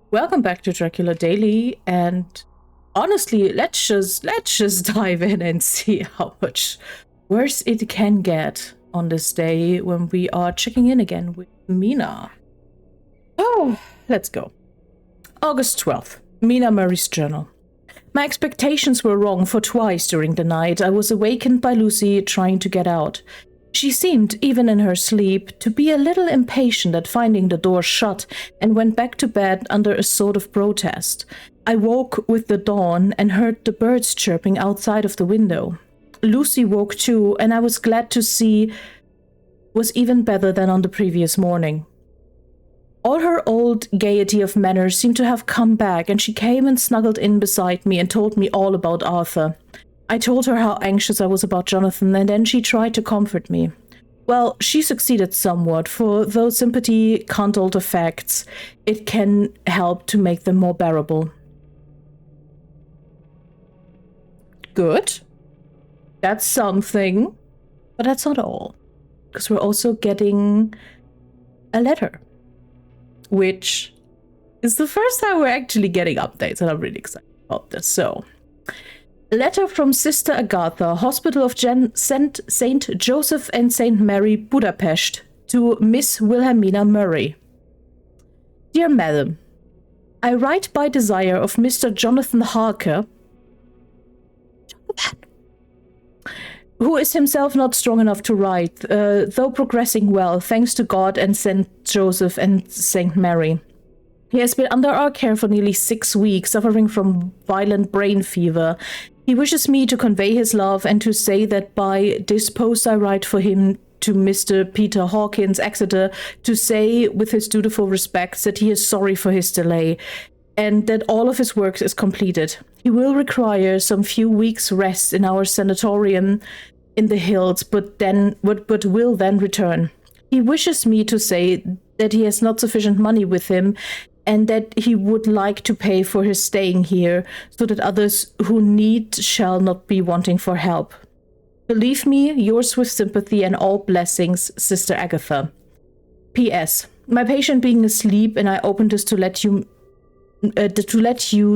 Welcome back to Dracula Daily, and honestly, let's just dive in and see how much worse it can get on this day when we are checking in again with Mina. Oh, let's go. August 12th, Mina Murray's journal. My expectations were wrong, for twice during the night I was awakened by Lucy trying to get out. She seemed, even in her sleep, to be a little impatient at finding the door shut and went back to bed under a sort of protest. I woke with the dawn and heard the birds chirping outside of the window. Lucy woke too, and I was glad to see was even better than on the previous morning. All her old gaiety of manner seemed to have come back, and she came and snuggled in beside me and told me all about Arthur. I told her how anxious I was about Jonathan, and then she tried to comfort me. Well, she succeeded somewhat, for though sympathy can't alter facts, it can help to make them more bearable. Good. That's something. But that's not all. Because we're also getting a letter. Which is the first time we're actually getting updates, and I'm really excited about this. So, letter from Sister Agatha, Hospital of St. Joseph and St. Mary, Budapest, to Miss Wilhelmina Murray. Dear Madam, I write by desire of Mr. Jonathan Harker, who is himself not strong enough to write, though progressing well, thanks to God and St. Joseph and St. Mary. He has been under our care for nearly 6 weeks, suffering from violent brain fever. He wishes me to convey his love and to say that by this post I write for him to Mr. Peter Hawkins, Exeter, to say with his dutiful respects that he is sorry for his delay, and that all of his work is completed. He will require some few weeks' rest in our sanatorium in the hills, but will then return. He wishes me to say that he has not sufficient money with him, and that he would like to pay for his staying here, so that others who need shall not be wanting for help. Believe me, yours with sympathy and all blessings, Sister Agatha. P.S. My patient being asleep, and I opened this to let you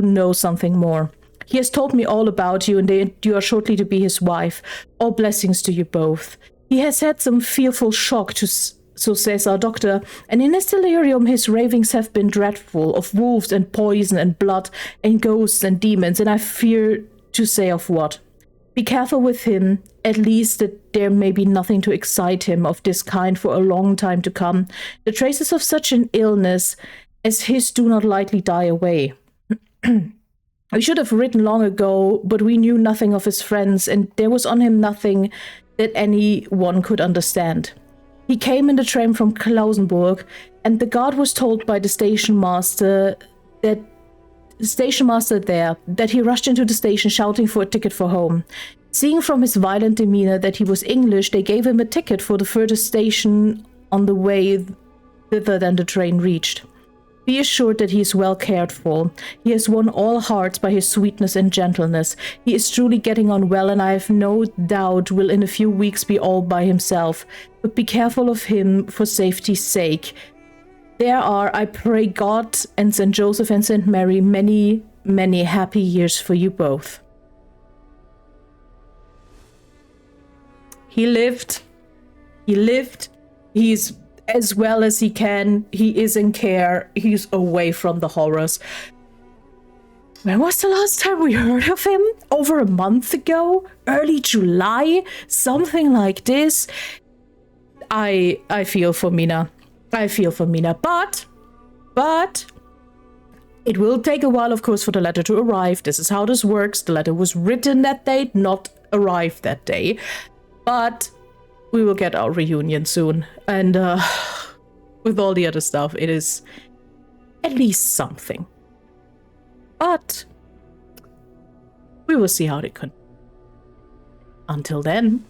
know something more. He has told me all about you, and you are shortly to be his wife. All blessings to you both. He has had some fearful shock, so says our doctor, and in his delirium his ravings have been dreadful, of wolves and poison and blood and ghosts and demons, and I fear to say of what. Be careful with him, at least that there may be nothing to excite him of this kind for a long time to come. The traces of such an illness as his do not lightly die away. We should have written long ago, but we knew nothing of his friends, and there was on him nothing that any one could understand. He came in the train from Klausenburg, and the guard was told by the station master there that he rushed into the station shouting for a ticket for home. Seeing from his violent demeanor that he was English, they gave him a ticket for the furthest station on the way thither than the train reached. Be assured that he is well cared for. He has won all hearts by his sweetness and gentleness. He is truly getting on well, and I have no doubt will in a few weeks be all by himself. But be careful of him for safety's sake. There are, I pray God and St. Joseph and St. Mary, many, many happy years for you both. He lived. He's as well as he can. He is in care. He's away from the horrors. When was the last time we heard of him? Over a month ago? Early July? Something like this? I feel for Mina. But it will take a while, of course, for the letter to arrive. This is how this works. The letter was written that day, not arrived that day. But we will get our reunion soon. And with all the other stuff, it is at least something. But we will see how they can. Until then.